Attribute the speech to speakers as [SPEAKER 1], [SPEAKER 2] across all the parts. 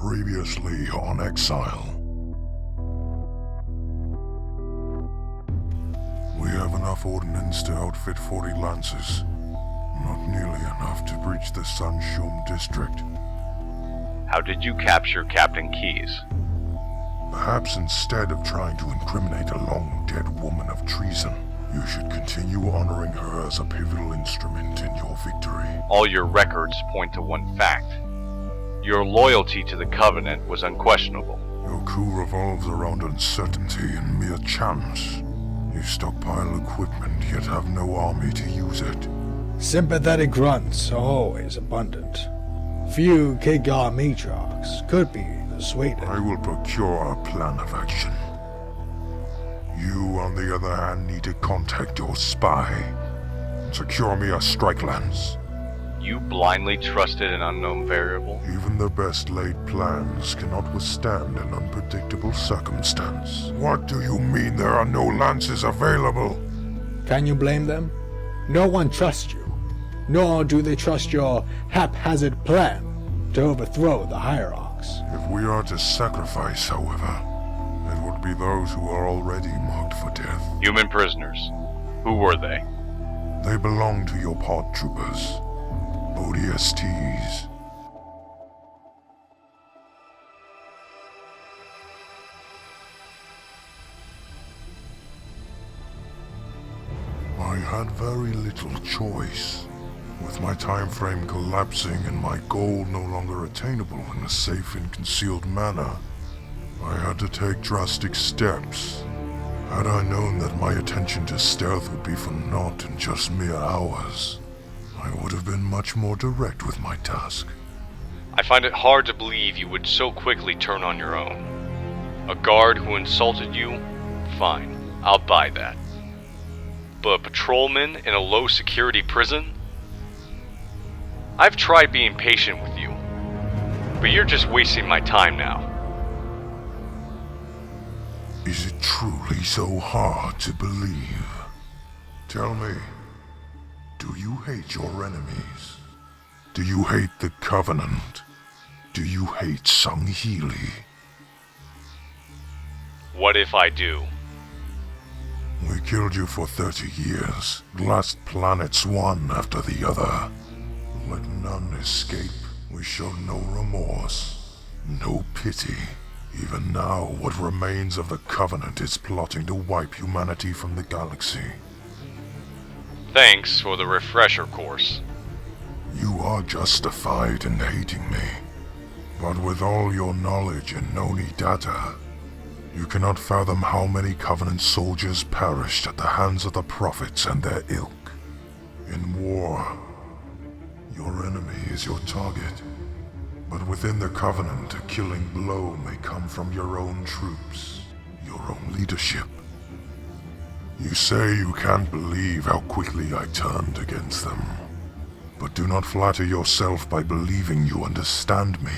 [SPEAKER 1] Previously on Exile. We have enough ordnance to outfit 40 lances. Not nearly enough to breach the Sanshum district.
[SPEAKER 2] How did you capture Captain Keyes?
[SPEAKER 1] Perhaps instead of trying to incriminate a long-dead woman of treason, you should continue honoring her as a pivotal instrument in your victory.
[SPEAKER 2] All your records point to one fact. Your loyalty to the Covenant was unquestionable.
[SPEAKER 1] Your coup revolves around uncertainty and mere chance. You stockpile equipment, yet have no army to use it.
[SPEAKER 3] Sympathetic grunts are always abundant. Few Kigar matriarchs could be persuaded.
[SPEAKER 1] I will procure a plan of action. You, on the other hand, need to contact your spy and secure me a strike lance.
[SPEAKER 2] You blindly trusted an unknown variable?
[SPEAKER 1] Even the best laid plans cannot withstand an unpredictable circumstance. What do you mean there are no lances available?
[SPEAKER 3] Can you blame them? No one trusts you, nor do they trust your haphazard plan to overthrow the Hierarchs.
[SPEAKER 1] If we are to sacrifice, however, it would be those who are already marked for death.
[SPEAKER 2] Human prisoners. Who were they?
[SPEAKER 1] They belong to your pod troopers, ODSTs. I had very little choice. With my time frame collapsing and my goal no longer attainable in a safe and concealed manner, I had to take drastic steps. Had I known that my attention to stealth would be for naught in just mere hours, I would have been much more direct with my task.
[SPEAKER 2] I find it hard to believe you would so quickly turn on your own. A guard who insulted you? Fine, I'll buy that. But a patrolman in a low-security prison? I've tried being patient with you, but you're just wasting my time now.
[SPEAKER 1] Is it truly so hard to believe? Tell me, do you hate your enemies? Do you hate the Covenant? Do you hate Sangheili?
[SPEAKER 2] What if I do?
[SPEAKER 1] We killed you for 30 years, glassed planets one after the other. Let none escape. We showed no remorse, no pity. Even now, what remains of the Covenant is plotting to wipe humanity from the galaxy.
[SPEAKER 2] Thanks for the refresher course.
[SPEAKER 1] You are justified in hating me. But with all your knowledge and Noni data, you cannot fathom how many Covenant soldiers perished at the hands of the Prophets and their ilk. In war, your enemy is your target. But within the Covenant, a killing blow may come from your own troops, your own leadership. You say you can't believe how quickly I turned against them. But do not flatter yourself by believing you understand me,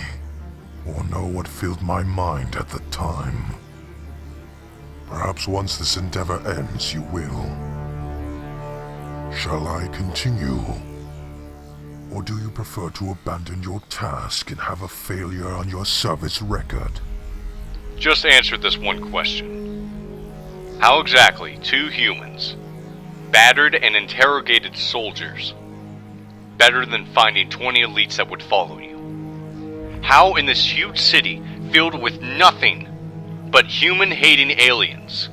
[SPEAKER 1] or know what filled my mind at the time. Perhaps once this endeavor ends, you will. Shall I continue? Or do you prefer to abandon your task and have a failure on your service record?
[SPEAKER 2] Just answer this one question. How exactly two humans, battered and interrogated soldiers, better than finding 20 elites that would follow you? How in this huge city filled with nothing but human-hating aliens,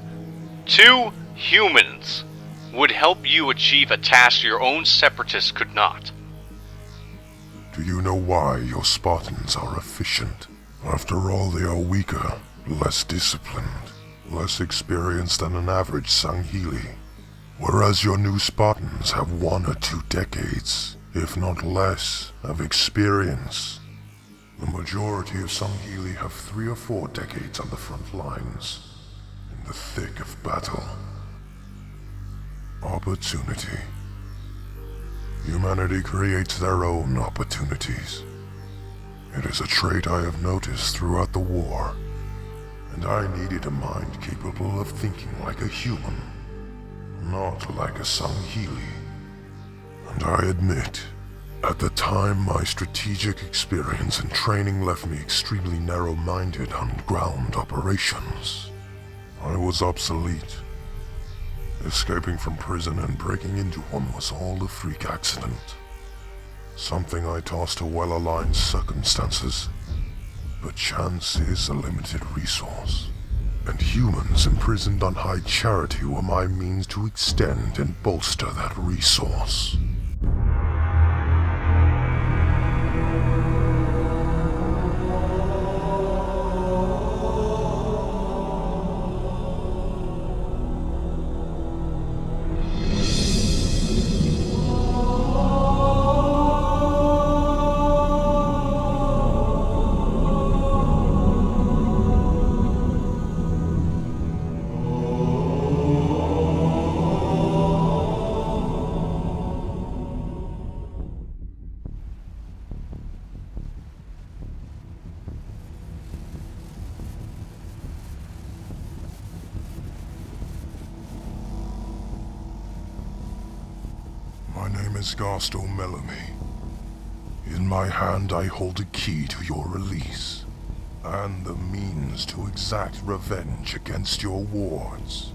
[SPEAKER 2] two humans would help you achieve a task your own separatists could not?
[SPEAKER 1] Do you know why your Spartans are efficient? After all, they are weaker, less disciplined, less experienced than an average Sangheili. Whereas your new Spartans have 1 or 2 decades, if not less, of experience. The majority of Sangheili have 3 or 4 decades on the front lines, in the thick of battle. Opportunity. Humanity creates their own opportunities. It is a trait I have noticed throughout the war, and I needed a mind capable of thinking like a human, not like a Sangheili. And I admit, At the time, my strategic experience and training left me extremely narrow-minded on ground operations. I was obsolete. Escaping from prison and breaking into one was all a freak accident. Something I tossed to well-aligned circumstances. But chance is a limited resource. And humans imprisoned on high charity were my means to extend and bolster that resource. My name is Garsto Melamy. In my hand I hold a key to your release, and the means to exact revenge against your wards.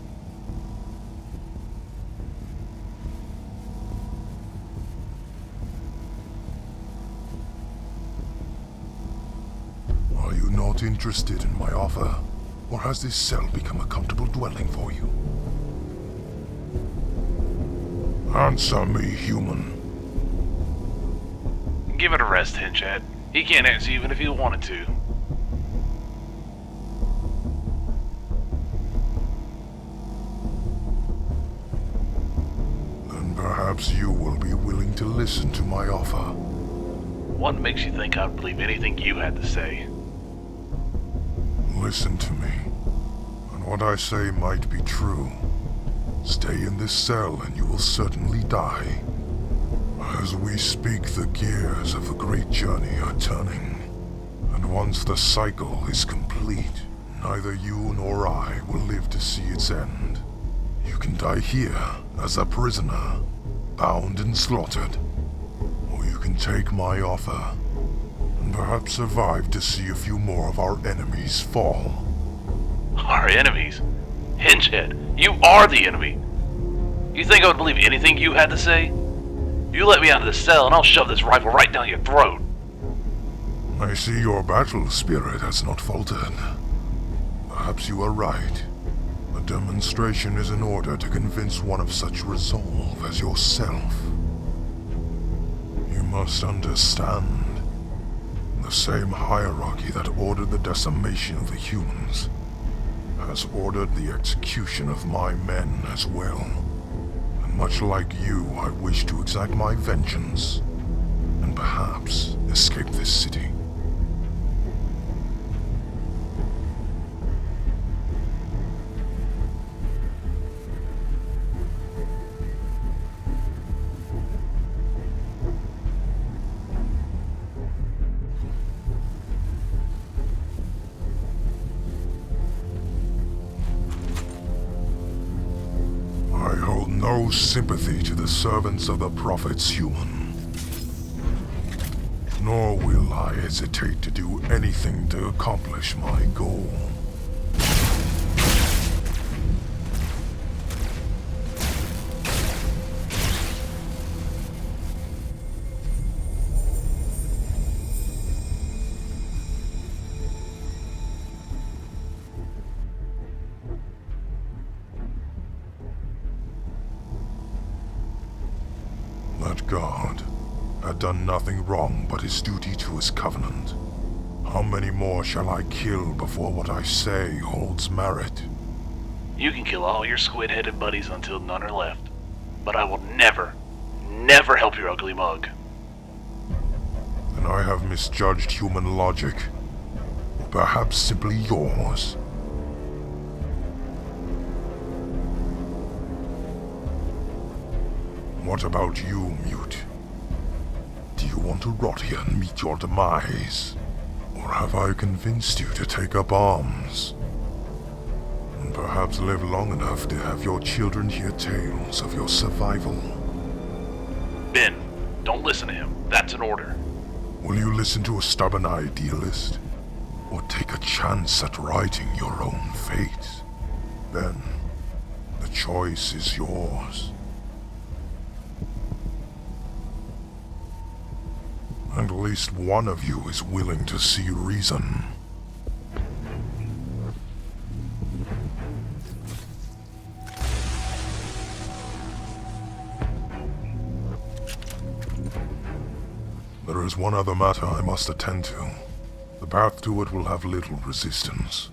[SPEAKER 1] Are you not interested in my offer, or has this cell become a comfortable dwelling for you? Answer me, human.
[SPEAKER 4] Give it a rest, Henchad. He can't answer even if he wanted to.
[SPEAKER 1] Then perhaps you will be willing to listen to my offer.
[SPEAKER 4] What makes you think I'd believe anything you had to say?
[SPEAKER 1] Listen to me, and what I say might be true. Stay in this cell and you will certainly die. As we speak, the gears of the great journey are turning. And once the cycle is complete, neither you nor I will live to see its end. You can die here, as a prisoner, bound and slaughtered. Or you can take my offer, and perhaps survive to see a few more of our enemies fall.
[SPEAKER 4] Our enemies? Hingehead, you are the enemy. You think I would believe anything you had to say? You let me out of the cell and I'll shove this rifle right down your throat.
[SPEAKER 1] I see your battle spirit has not faltered. Perhaps you are right. A demonstration is in order to convince one of such resolve as yourself. You must understand. The same hierarchy that ordered the decimation of the humans has ordered the execution of my men as well. And much like you, I wish to exact my vengeance, and perhaps escape this city. I hold no sympathy to the servants of the prophets, human. Nor will I hesitate to do anything to accomplish my goal. That guard had done nothing wrong but his duty to his covenant. How many more shall I kill before what I say holds merit?
[SPEAKER 4] You can kill all your squid-headed buddies until none are left. But I will never, never help your ugly mug.
[SPEAKER 1] Then I have misjudged human logic. Or perhaps simply yours. What about you, Mute? Do you want to rot here and meet your demise? Or have I convinced you to take up arms? And perhaps live long enough to have your children hear tales of your survival?
[SPEAKER 4] Ben, Don't listen to him. That's an order.
[SPEAKER 1] Will you listen to a stubborn idealist? Or take a chance at writing your own fate? Then, the choice is yours. And at least one of you is willing to see reason. There is one other matter I must attend to. The path to it will have little resistance.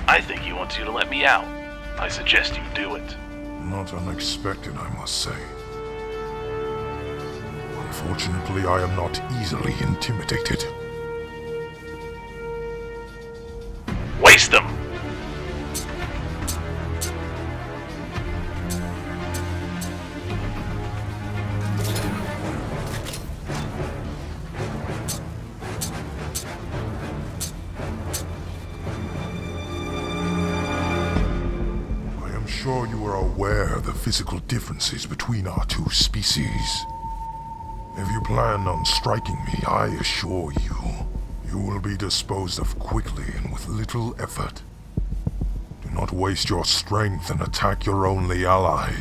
[SPEAKER 4] I think he wants you to let me out. I suggest you do it.
[SPEAKER 1] Not unexpected, I must say. Unfortunately, I am not easily intimidated.
[SPEAKER 4] Waste them!
[SPEAKER 1] Sure you are aware of the physical differences between our two species. If you plan on striking me, I assure you, you will be disposed of quickly and with little effort. Do not waste your strength and attack your only ally.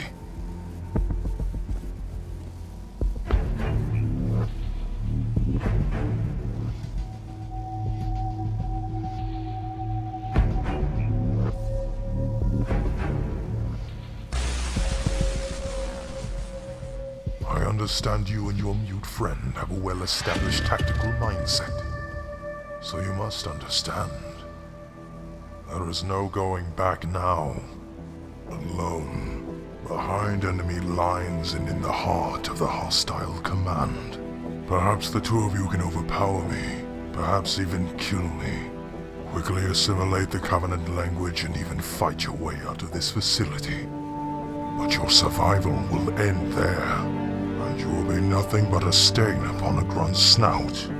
[SPEAKER 1] I understand you and your mute friend have a well-established tactical mindset. So you must understand. There is no going back now. Alone, behind enemy lines and in the heart of the hostile command. Perhaps the two of you can overpower me, perhaps even kill me. Quickly assimilate the Covenant language and even fight your way out of this facility. But your survival will end there. And you will be nothing but a stain upon a grunt's snout.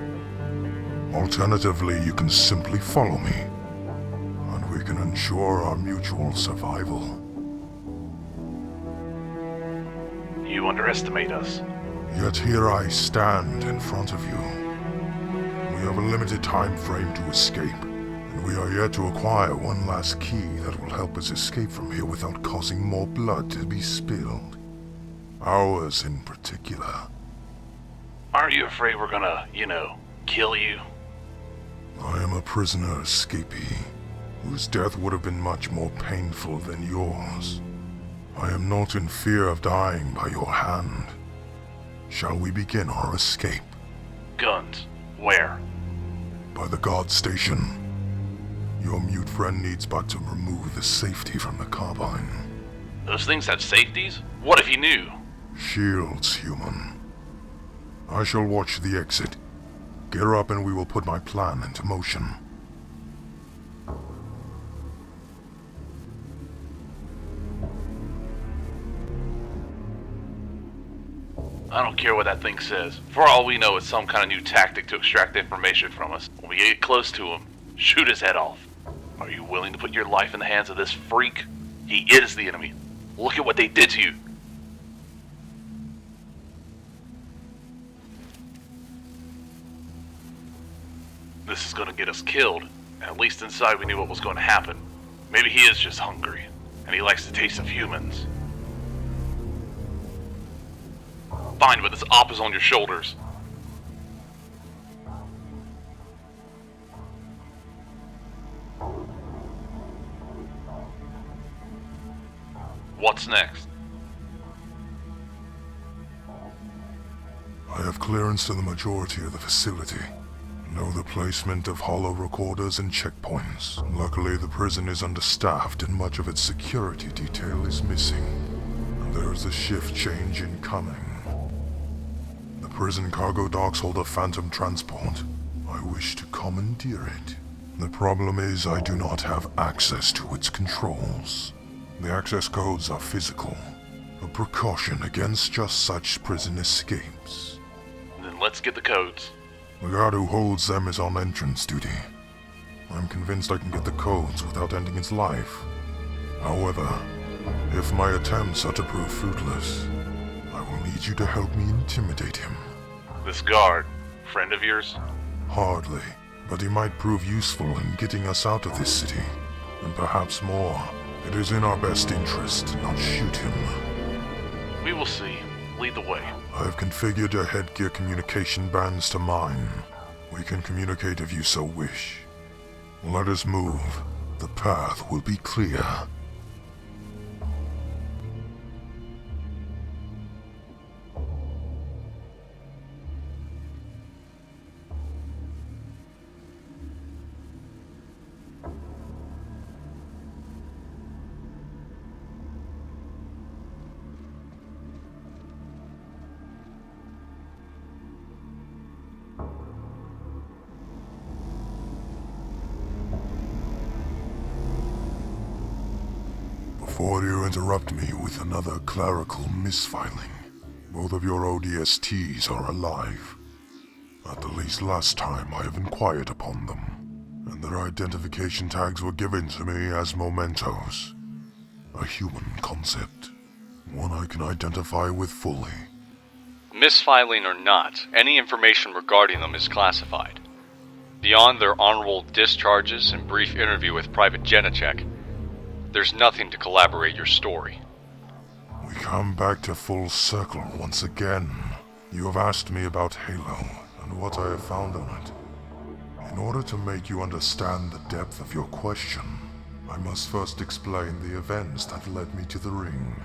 [SPEAKER 1] Alternatively, you can simply follow me, and we can ensure our mutual survival.
[SPEAKER 4] You underestimate us.
[SPEAKER 1] Yet here I stand in front of you. We have a limited time frame to escape, and we are yet to acquire one last key that will help us escape from here without causing more blood to be spilled. Ours in particular.
[SPEAKER 4] Aren't you afraid we're gonna, kill you?
[SPEAKER 1] I am a prisoner escapee, whose death would have been much more painful than yours. I am not in fear of dying by your hand. Shall we begin our escape?
[SPEAKER 4] Guns. Where?
[SPEAKER 1] By the guard station. Your mute friend needs but to remove the safety from the carbine.
[SPEAKER 4] Those things have safeties? What if you knew?
[SPEAKER 1] Shields, human. I shall watch the exit. Gear up and we will put my plan into motion.
[SPEAKER 4] I don't care what that thing says. For all we know, it's some kind of new tactic to extract information from us. When we get close to him, shoot his head off. Are you willing to put your life in the hands of this freak? He is the enemy. Look at what they did to you. This is gonna get us killed. At least inside we knew what was going to happen. Maybe he is just hungry, and he likes the taste of humans. Fine, but this op is on your shoulders. What's next?
[SPEAKER 1] I have clearance to the majority of the facility. Know the placement of hollow recorders and checkpoints. Luckily, the prison is understaffed and much of its security detail is missing. And there is a shift change incoming. The prison cargo docks hold a phantom transport. I wish to commandeer it. The problem is I do not have access to its controls. The access codes are physical, a precaution against just such prison escapes.
[SPEAKER 4] Then let's get the codes.
[SPEAKER 1] The guard who holds them is on entrance duty. I'm convinced I can get the codes without ending its life. However, if my attempts are to prove fruitless, I will need you to help me intimidate him.
[SPEAKER 4] This guard, friend of yours?
[SPEAKER 1] Hardly, but he might prove useful in getting us out of this city. And perhaps more. It is in our best interest to not shoot him.
[SPEAKER 4] We will see. Lead the way.
[SPEAKER 1] I have configured your headgear communication bands to mine. We can communicate if you so wish. Let us move. The path will be clear. Before you interrupt me with another clerical misfiling, both of your ODSTs are alive. At the least last time I have inquired upon them, and their identification tags were given to me as mementos. A human concept, one I can identify with fully.
[SPEAKER 2] Misfiling or not, any information regarding them is classified. Beyond their honorable discharges and brief interview with Private Janacek, there's nothing to collaborate your story.
[SPEAKER 1] We come back to full circle once again. You have asked me about Halo, and what I have found on it. In order to make you understand the depth of your question, I must first explain the events that led me to the ring.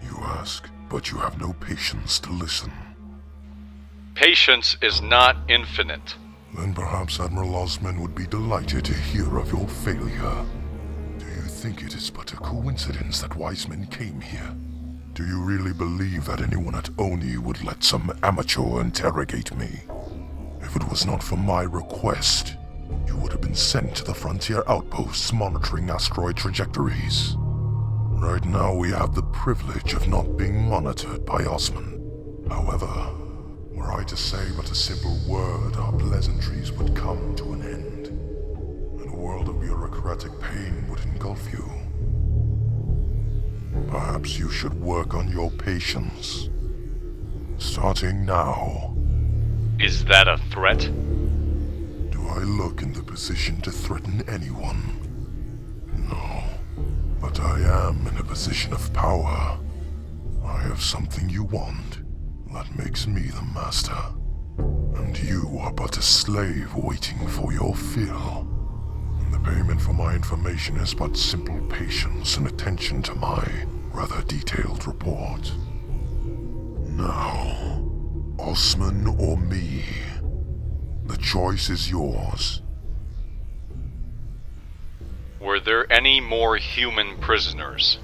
[SPEAKER 1] You ask, but you have no patience to listen.
[SPEAKER 2] Patience is not infinite.
[SPEAKER 1] Then perhaps Admiral Osman would be delighted to hear of your failure. Do you think it is but a coincidence that Wiseman came here? Do you really believe that anyone at Oni would let some amateur interrogate me? If it was not for my request, you would have been sent to the frontier outposts monitoring asteroid trajectories. Right now we have the privilege of not being monitored by Osman. However, were I to say but a simple word, our pleasantries would come to an end, and a world of bureaucratic pain would engulf you. Perhaps you should work on your patience. Starting now.
[SPEAKER 2] Is that a threat?
[SPEAKER 1] Do I look in the position to threaten anyone? No. But I am in a position of power. I have something you want. That makes me the master. And you are but a slave waiting for your fill. And the payment for my information is but simple patience and attention to my rather detailed report. Now, Osman or me, the choice is yours.
[SPEAKER 2] Were there any more human prisoners?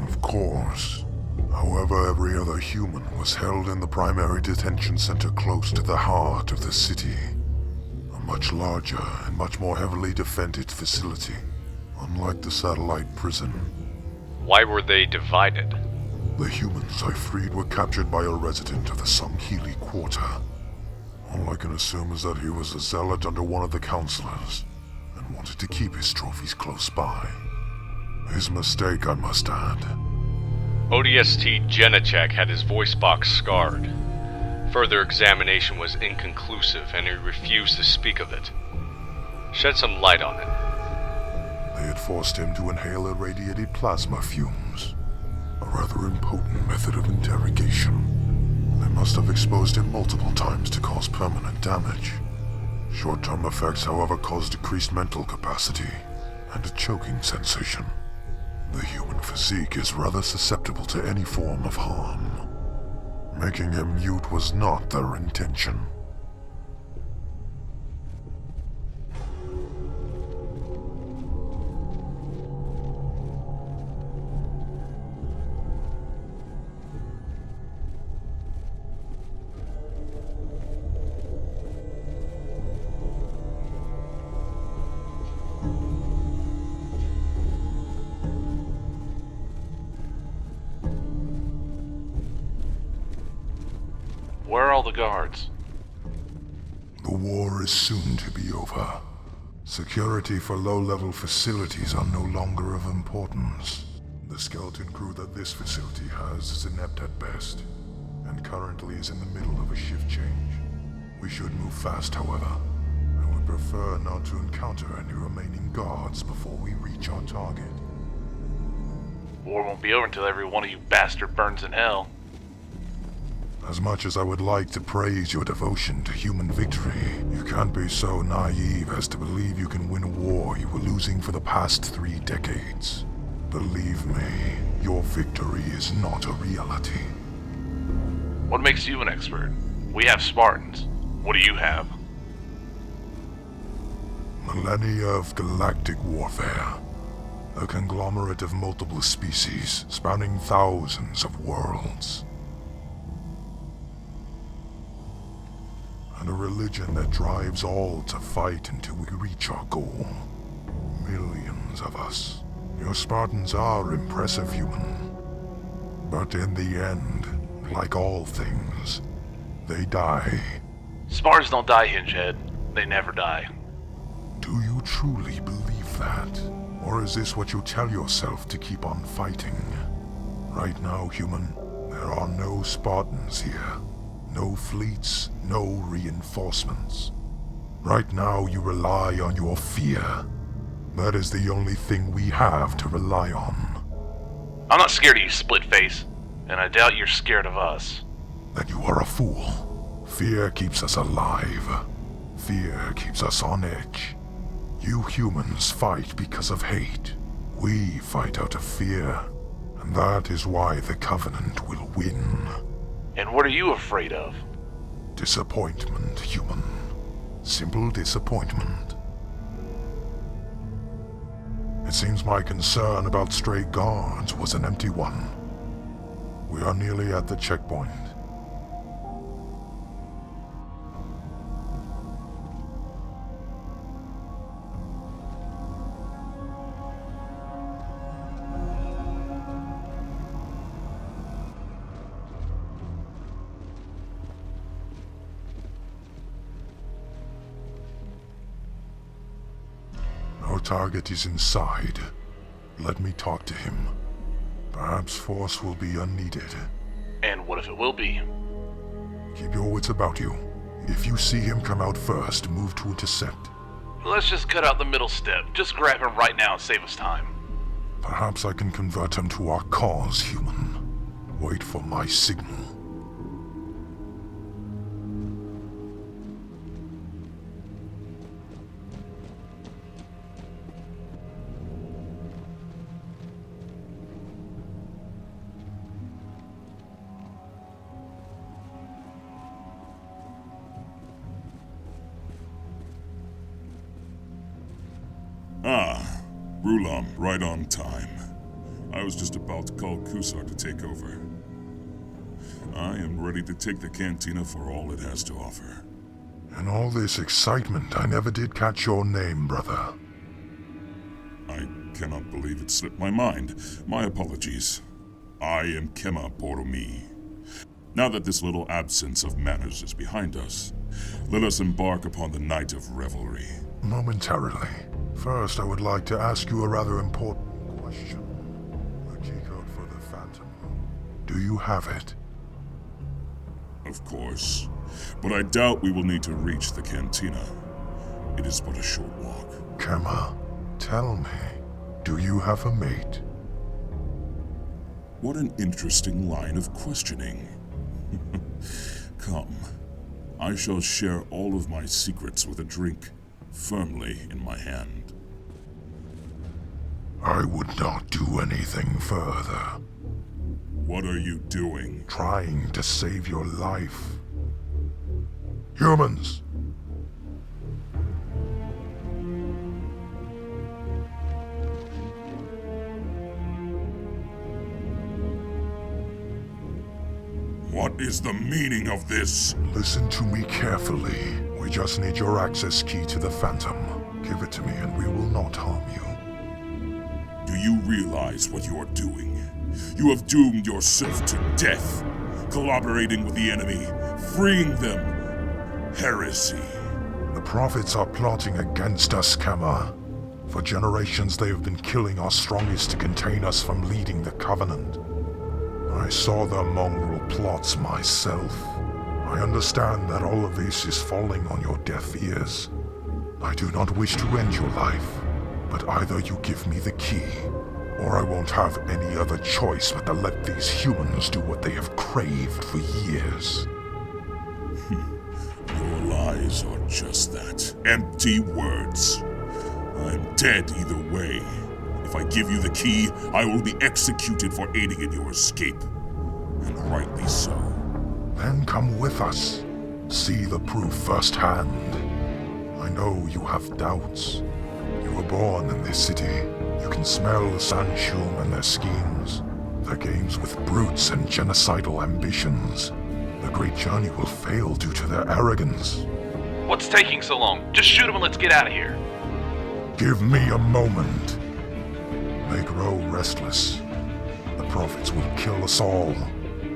[SPEAKER 1] Of course. However, every other human was held in the primary detention center close to the heart of the city. A much larger and much more heavily defended facility, unlike the satellite prison.
[SPEAKER 2] Why were they divided?
[SPEAKER 1] The humans I freed were captured by a resident of the Samhili Quarter. All I can assume is that he was a zealot under one of the counselors, and wanted to keep his trophies close by. His mistake, I must add.
[SPEAKER 2] ODST Janacek had his voice box scarred. Further examination was inconclusive, and he refused to speak of it. Shed some light on it.
[SPEAKER 1] They had forced him to inhale irradiated plasma fumes. A rather impotent method of interrogation. They must have exposed him multiple times to cause permanent damage. Short-term effects, however, caused decreased mental capacity and a choking sensation. The human physique is rather susceptible to any form of harm. Making him mute was not their intention.
[SPEAKER 4] Where are all the guards?
[SPEAKER 1] The war is soon to be over. Security for low-level facilities are no longer of importance. The skeleton crew that this facility has is inept at best, and currently is in the middle of a shift change. We should move fast, however. I would prefer not to encounter any remaining guards before we reach our target.
[SPEAKER 4] War won't be over until every one of you bastard burns in hell.
[SPEAKER 1] As much as I would like to praise your devotion to human victory, you can't be so naive as to believe you can win a war you were losing for the past 3 decades. Believe me, your victory is not a reality.
[SPEAKER 4] What makes you an expert? We have Spartans. What do you have?
[SPEAKER 1] Millennia of galactic warfare. A conglomerate of multiple species spanning thousands of worlds. And a religion that drives all to fight until we reach our goal. Millions of us. Your Spartans are impressive, human. But in the end, like all things, they die.
[SPEAKER 4] Spartans don't die, Hingehead. They never die.
[SPEAKER 1] Do you truly believe that? Or is this what you tell yourself to keep on fighting? Right now, human, there are no Spartans here. No fleets, no reinforcements. Right now, you rely on your fear. That is the only thing we have to rely on.
[SPEAKER 4] I'm not scared of you, split-face. And I doubt you're scared of us.
[SPEAKER 1] Then you are a fool. Fear keeps us alive. Fear keeps us on edge. You humans fight because of hate. We fight out of fear. And that is why the Covenant will win.
[SPEAKER 4] And what are you afraid of?
[SPEAKER 1] Disappointment, human. Simple disappointment. It seems my concern about stray guards was an empty one. We are nearly at the checkpoint. Our target is inside. Let me talk to him. Perhaps force will be unneeded.
[SPEAKER 4] And what if it will be?
[SPEAKER 1] Keep your wits about you. If you see him come out first, move to intercept.
[SPEAKER 4] Let's just cut out the middle step. Just grab him right now and save us time.
[SPEAKER 1] Perhaps I can convert him to our cause, human. Wait for my signal.
[SPEAKER 5] Ah, Brulam, right on time. I was just about to call Kusar to take over. I am ready to take the cantina for all it has to offer.
[SPEAKER 1] In all this excitement, I never did catch your name, brother.
[SPEAKER 5] I cannot believe it slipped my mind. My apologies. I am Kema Boromi. Now that this little absence of manners is behind us, let us embark upon the night of revelry.
[SPEAKER 1] Momentarily. First, I would like to ask you a rather important question. The key code for the Phantom. Do you have it?
[SPEAKER 5] Of course. But I doubt we will need to reach the cantina. It is but a short walk.
[SPEAKER 1] Kema, tell me, do you have a mate?
[SPEAKER 5] What an interesting line of questioning. Come, I shall share all of my secrets with a drink firmly in my hand.
[SPEAKER 1] I would not do anything further.
[SPEAKER 5] What are you doing?
[SPEAKER 1] Trying to save your life. Humans!
[SPEAKER 5] What is the meaning of this?
[SPEAKER 1] Listen to me carefully. We just need your access key to the Phantom. Give it to me and we will not harm you.
[SPEAKER 5] Do you realize what you are doing? You have doomed yourself to death, collaborating with the enemy, freeing them. Heresy.
[SPEAKER 1] The prophets are plotting against us, Kema. For generations they have been killing our strongest to contain us from leading the Covenant. I saw their mongrel plots myself. I understand that all of this is falling on your deaf ears. I do not wish to end your life, but either you give me the key, or I won't have any other choice but to let these humans do what they have craved for years.
[SPEAKER 5] Your lies are just that. Empty words. I'm dead either way. If I give you the key, I will be executed for aiding in your escape. And rightly so.
[SPEAKER 1] Then come with us. See the proof firsthand. I know you have doubts. You were born in this city. You can smell the Sanshum and their schemes. Their games with brutes and genocidal ambitions. The great journey will fail due to their arrogance.
[SPEAKER 4] What's taking so long? Just shoot him and let's get out of here.
[SPEAKER 1] Give me a moment. Make Ro restless. The prophets will kill us all,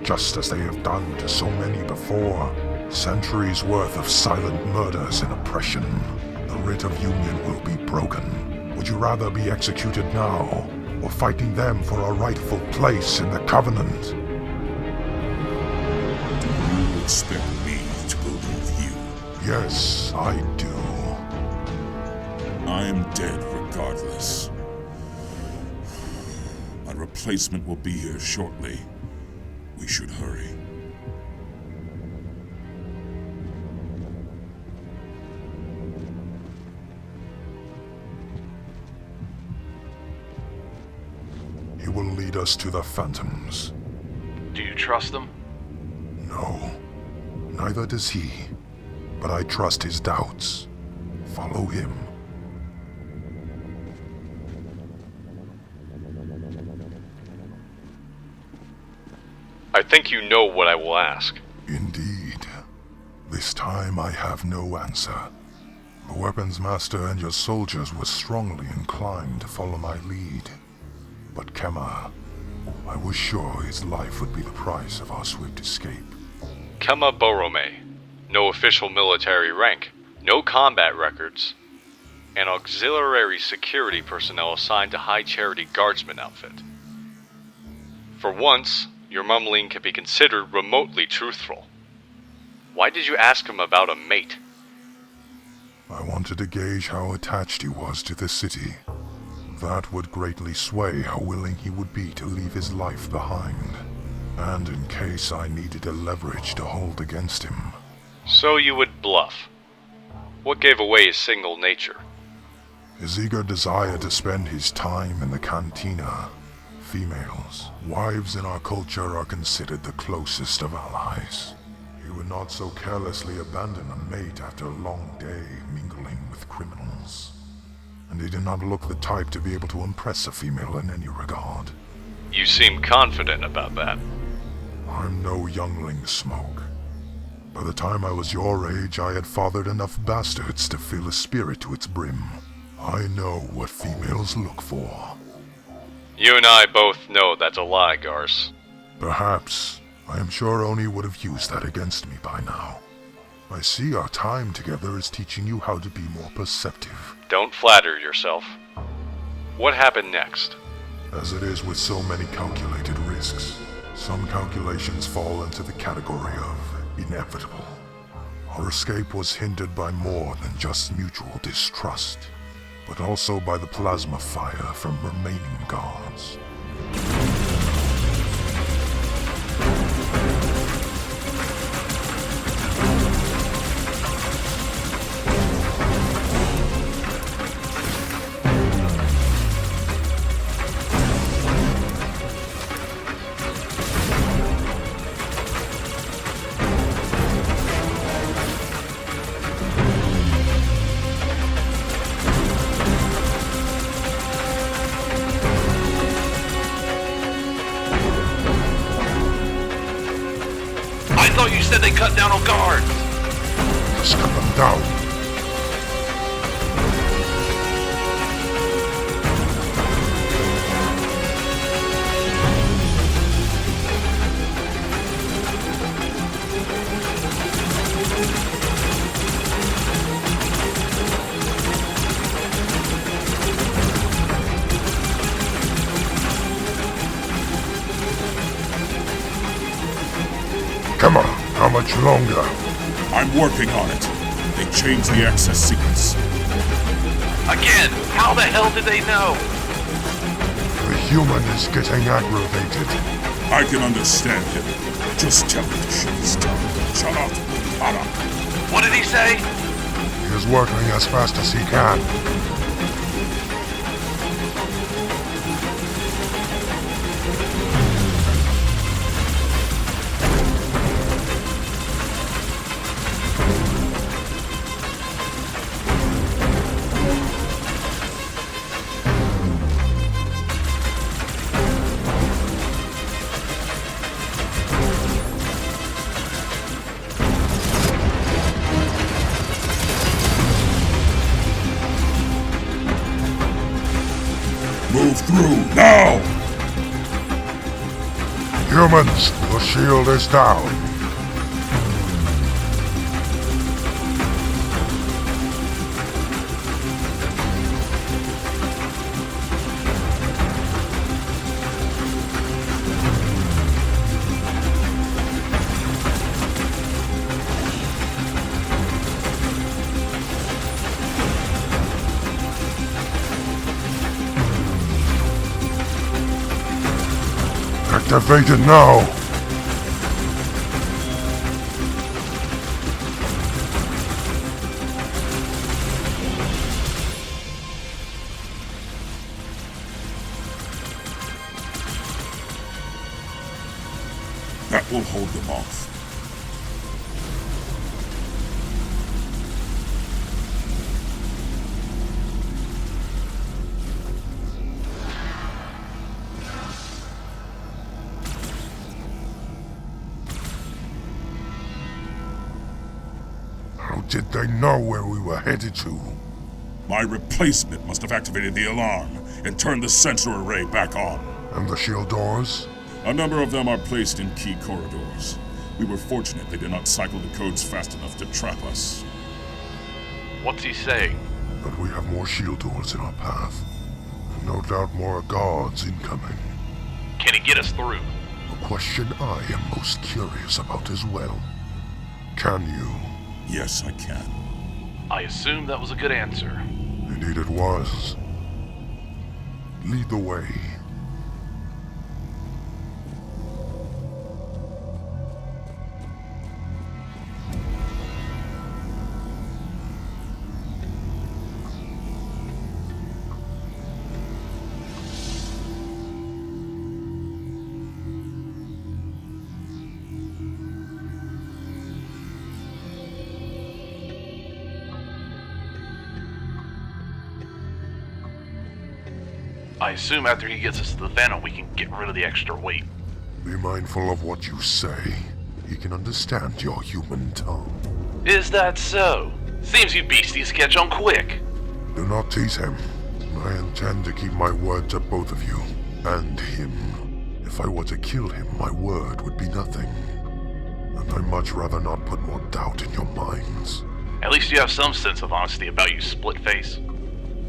[SPEAKER 1] just as they have done to so many before. Centuries worth of silent murders and oppression. The writ of union will be broken. Would you rather be executed now, or fighting them for a rightful place in the Covenant?
[SPEAKER 5] Do you expect me to believe you?
[SPEAKER 1] Yes, I do.
[SPEAKER 5] I am dead regardless. My replacement will be here shortly. We should hurry.
[SPEAKER 1] He will lead us to the Phantoms.
[SPEAKER 4] Do you trust them?
[SPEAKER 1] No, neither does he. But I trust his doubts. Follow him.
[SPEAKER 2] I think you know what I will ask.
[SPEAKER 1] Indeed. This time I have no answer. The weapons master and your soldiers were strongly inclined to follow my lead. But Kema, I was sure his life would be the price of our swift escape.
[SPEAKER 2] Kema Borome. No official military rank. No combat records. An auxiliary security personnel assigned to High Charity Guardsman outfit. For once, your mumbling can be considered remotely truthful. Why did you ask him about a mate?
[SPEAKER 1] I wanted to gauge how attached he was to the city. That would greatly sway how willing he would be to leave his life behind. And in case I needed a leverage to hold against him.
[SPEAKER 2] So you would bluff. What gave away his single nature?
[SPEAKER 1] His eager desire to spend his time in the cantina. Females, wives in our culture are considered the closest of allies. He would not so carelessly abandon a mate after a long day mingling with criminals. And he did not look the type to be able to impress a female in any regard.
[SPEAKER 2] You seem confident about that.
[SPEAKER 1] I'm no youngling, Smoke. By the time I was your age, I had fathered enough bastards to fill a spirit to its brim. I know what females look for.
[SPEAKER 2] You and I both know that's a lie, Garce.
[SPEAKER 1] Perhaps. I am sure Oni would have used that against me by now. I see our time together is teaching you how to be more perceptive.
[SPEAKER 2] Don't flatter yourself. What happened next?
[SPEAKER 1] As it is with so many calculated risks, some calculations fall into the category of inevitable. Our escape was hindered by more than just mutual distrust, but also by the plasma fire from remaining guards.
[SPEAKER 4] I thought you said they cut down on guards.
[SPEAKER 1] Just cut them down. longer.
[SPEAKER 5] I'm working on it. They changed the access sequence.
[SPEAKER 4] Again, how the hell did they know?
[SPEAKER 1] The human is getting aggravated.
[SPEAKER 5] I can understand him. Just tell him to shut his tongue. Shut up. Shut up.
[SPEAKER 4] What did he say?
[SPEAKER 1] He is working as fast as he can.
[SPEAKER 5] Move through, now!
[SPEAKER 1] Humans, the shield is down. Activated now!
[SPEAKER 5] That will hold them off.
[SPEAKER 1] How did they know where we were headed to?
[SPEAKER 5] My replacement must have activated the alarm and turned the sensor array back on.
[SPEAKER 1] And the shield doors?
[SPEAKER 5] A number of them are placed in key corridors. We were fortunate they did not cycle the codes fast enough to trap us.
[SPEAKER 4] What's he saying?
[SPEAKER 1] But we have more shield doors in our path. And no doubt more guards incoming.
[SPEAKER 4] Can he get us through?
[SPEAKER 1] A question I am most curious about as well. Can you?
[SPEAKER 5] Yes, I can.
[SPEAKER 4] I assume that was a good answer.
[SPEAKER 1] Indeed it was. Lead the way.
[SPEAKER 4] I assume after he gets us to the Phantom, we can get rid of the extra weight.
[SPEAKER 1] Be mindful of what you say. He can understand your human tongue.
[SPEAKER 4] Is that so? Seems you beasties catch on quick.
[SPEAKER 1] Do not tease him. I intend to keep my word to both of you. And him. If I were to kill him, my word would be nothing. And I'd much rather not put more doubt in your minds.
[SPEAKER 4] At least you have some sense of honesty about you, split face.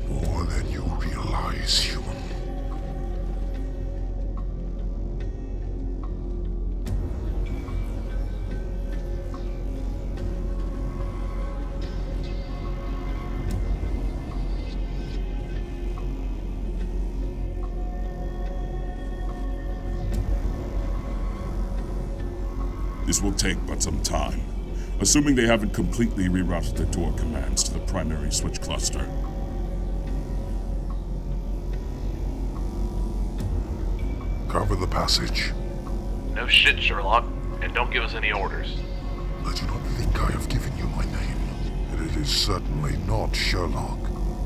[SPEAKER 1] More than you realize, human.
[SPEAKER 5] This will take but some time, assuming they haven't completely rerouted the door commands to the primary switch cluster.
[SPEAKER 1] Cover the passage.
[SPEAKER 4] No shit, Sherlock. And don't give us any orders.
[SPEAKER 1] I do not think I have given you my name. And it is certainly not Sherlock,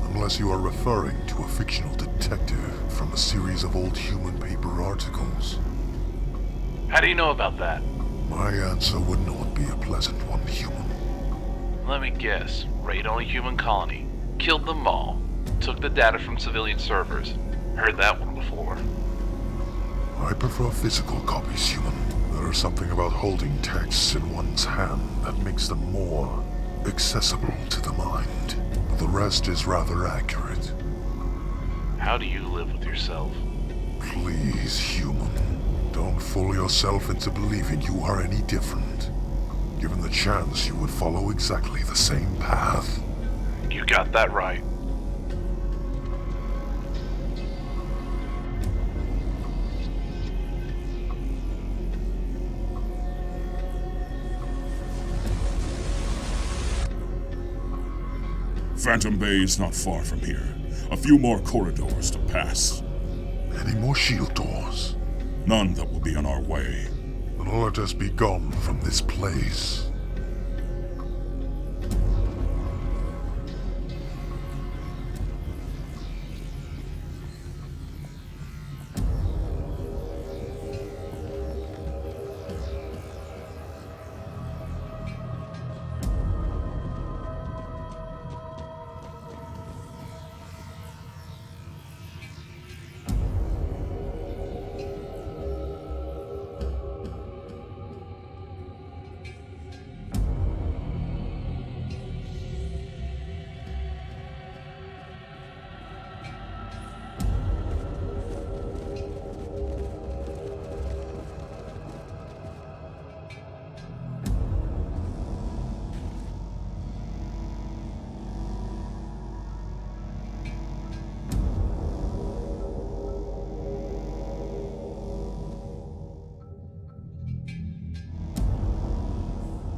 [SPEAKER 1] unless you are referring to a fictional detective from a series of old human paper articles.
[SPEAKER 4] How do you know about that?
[SPEAKER 1] My answer would not be a pleasant one, human.
[SPEAKER 4] Let me guess. Raid on a human colony. Killed them all. Took the data from civilian servers. Heard that one before.
[SPEAKER 1] I prefer physical copies, human. There is something about holding texts in one's hand that makes them more accessible to the mind. The rest is rather accurate.
[SPEAKER 4] How do you live with yourself?
[SPEAKER 1] Please, human. Don't fool yourself into believing you are any different. Given the chance, you would follow exactly the same path.
[SPEAKER 4] You got that right.
[SPEAKER 5] Phantom Bay is not far from here. A few more corridors to pass.
[SPEAKER 1] Any more shield doors?
[SPEAKER 5] None that will be on our way.
[SPEAKER 1] Then let us be gone from this place.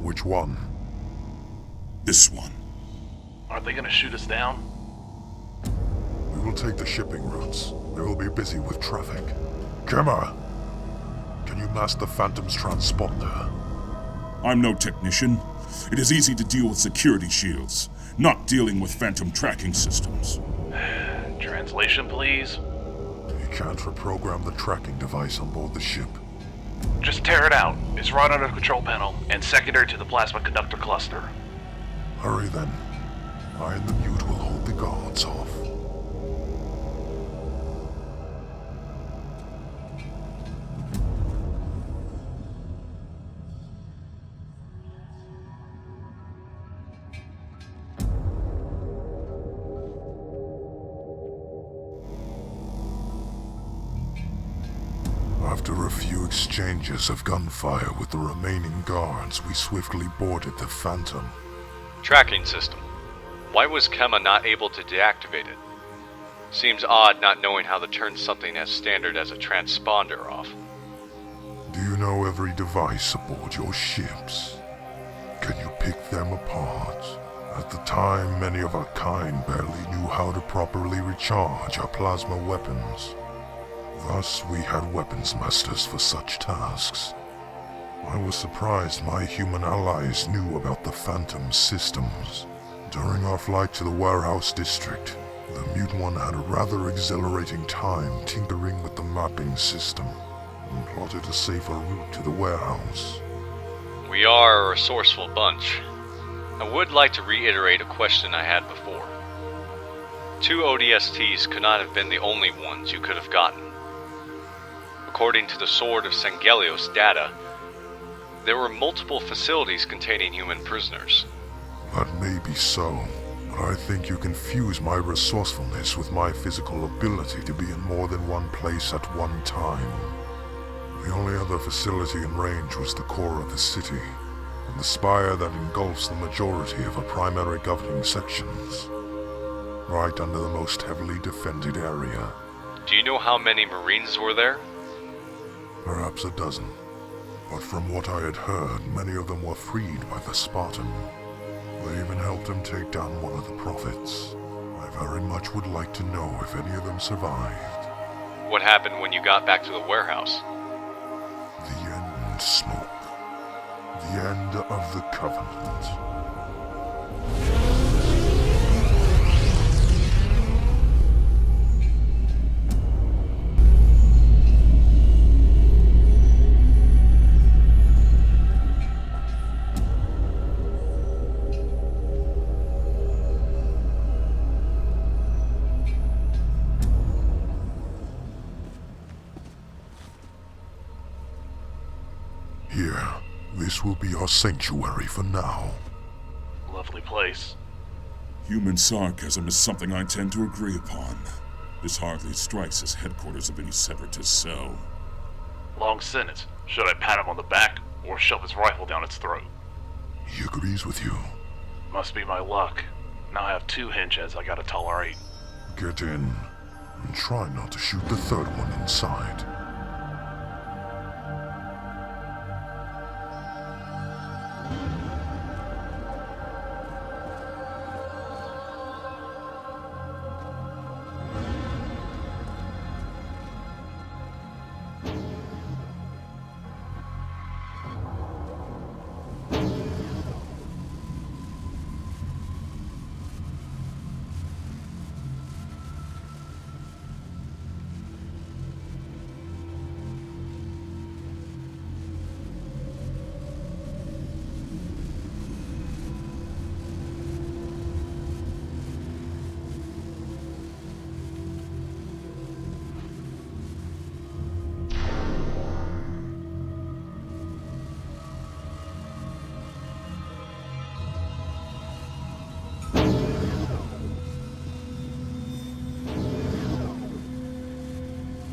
[SPEAKER 1] Which one?
[SPEAKER 5] This one.
[SPEAKER 4] Aren't they gonna shoot us down?
[SPEAKER 1] We will take the shipping routes. They will be busy with traffic. Gemma! Can you mask the Phantom's transponder?
[SPEAKER 5] I'm no technician. It is easy to deal with security shields, not dealing with Phantom tracking systems.
[SPEAKER 4] Translation, please?
[SPEAKER 1] You can't reprogram the tracking device on board the ship.
[SPEAKER 4] Just tear it out. It's right under the control panel and secondary to the plasma conductor cluster.
[SPEAKER 1] Hurry then. I and the mute will hold the guards off. After a few exchanges of gunfire with the remaining guards, we swiftly boarded the Phantom.
[SPEAKER 2] Tracking system. Why was Kema not able to deactivate it? Seems odd not knowing how to turn something as standard as a transponder off.
[SPEAKER 1] Do you know every device aboard your ships? Can you pick them apart? At the time, many of our kind barely knew how to properly recharge our plasma weapons. Thus, we had weapons masters for such tasks. I was surprised my human allies knew about the Phantom systems. During our flight to the warehouse district, the Mute One had a rather exhilarating time tinkering with the mapping system and plotted a safer route to the warehouse.
[SPEAKER 2] We are a resourceful bunch. I would like to reiterate a question I had before. 2 ODSTs could not have been the only ones you could have gotten. According to the Sword of Sangelios data, there were multiple facilities containing human prisoners.
[SPEAKER 1] That may be so, but I think you confuse my resourcefulness with my physical ability to be in more than one place at one time. The only other facility in range was the core of the city, and the spire that engulfs the majority of our primary governing sections, right under the most heavily defended area.
[SPEAKER 2] Do you know how many Marines were there?
[SPEAKER 1] Perhaps a dozen, but from what I had heard, many of them were freed by the Spartan. They even helped him take down one of the prophets. I very much would like to know if any of them survived.
[SPEAKER 2] What happened when you got back to the warehouse?
[SPEAKER 1] The end, Smoke. The end of the Covenant. Here, this will be our sanctuary for now.
[SPEAKER 4] Lovely place.
[SPEAKER 5] Human sarcasm is something I tend to agree upon. This hardly strikes as headquarters of any separatist cell.
[SPEAKER 4] Long sentence. Should I pat him on the back or shove his rifle down its throat?
[SPEAKER 1] He agrees with you.
[SPEAKER 4] Must be my luck. Now I have 2 henchheads I gotta tolerate.
[SPEAKER 1] Get in, and try not to shoot the third one inside.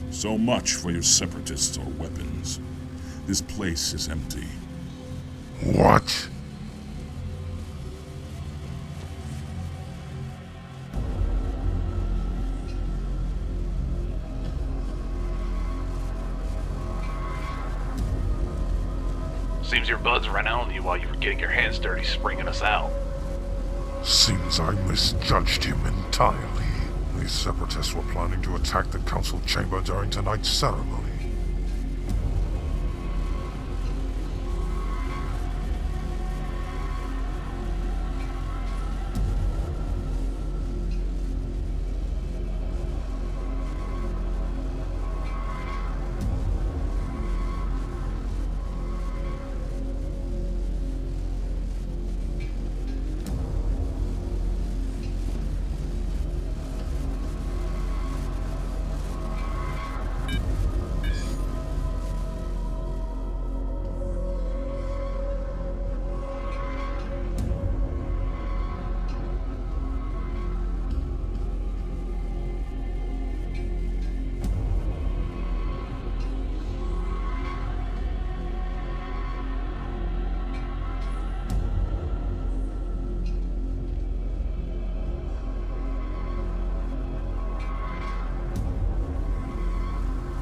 [SPEAKER 5] So much for your separatists or weapons. This place is empty.
[SPEAKER 1] What?
[SPEAKER 4] Seems your buds ran out on you while you were getting your hands dirty springing us out.
[SPEAKER 1] Seems I misjudged him entirely. These separatists were planning to attack the council chamber during tonight's ceremony.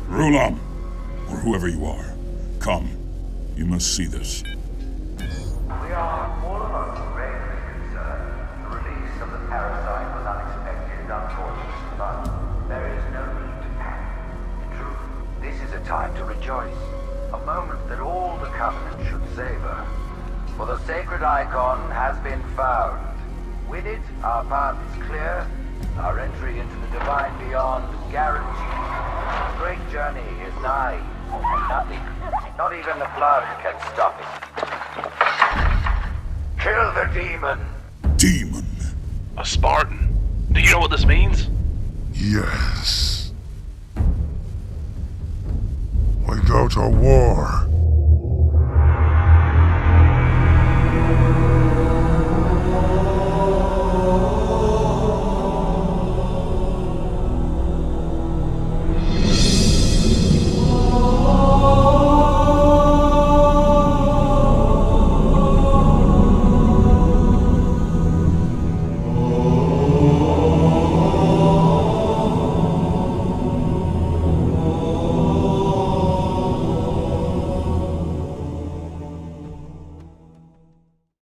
[SPEAKER 5] Rulam, or whoever you are, come. You must see this.
[SPEAKER 6] We are all of us gravely concerned. The release of the parasite was unexpected and unfortunate, but there is no need to panic. In truth, this is a time to rejoice. A moment that all the Covenant should savor. For the sacred icon has been found. With it, our path is clear, our entry into the divine beyond guaranteed. The great journey is nigh, and nothing, not even the blood, can stop it. Kill the demon!
[SPEAKER 5] Demon.
[SPEAKER 4] A Spartan? Do you know what this means?
[SPEAKER 1] Yes. We go to war.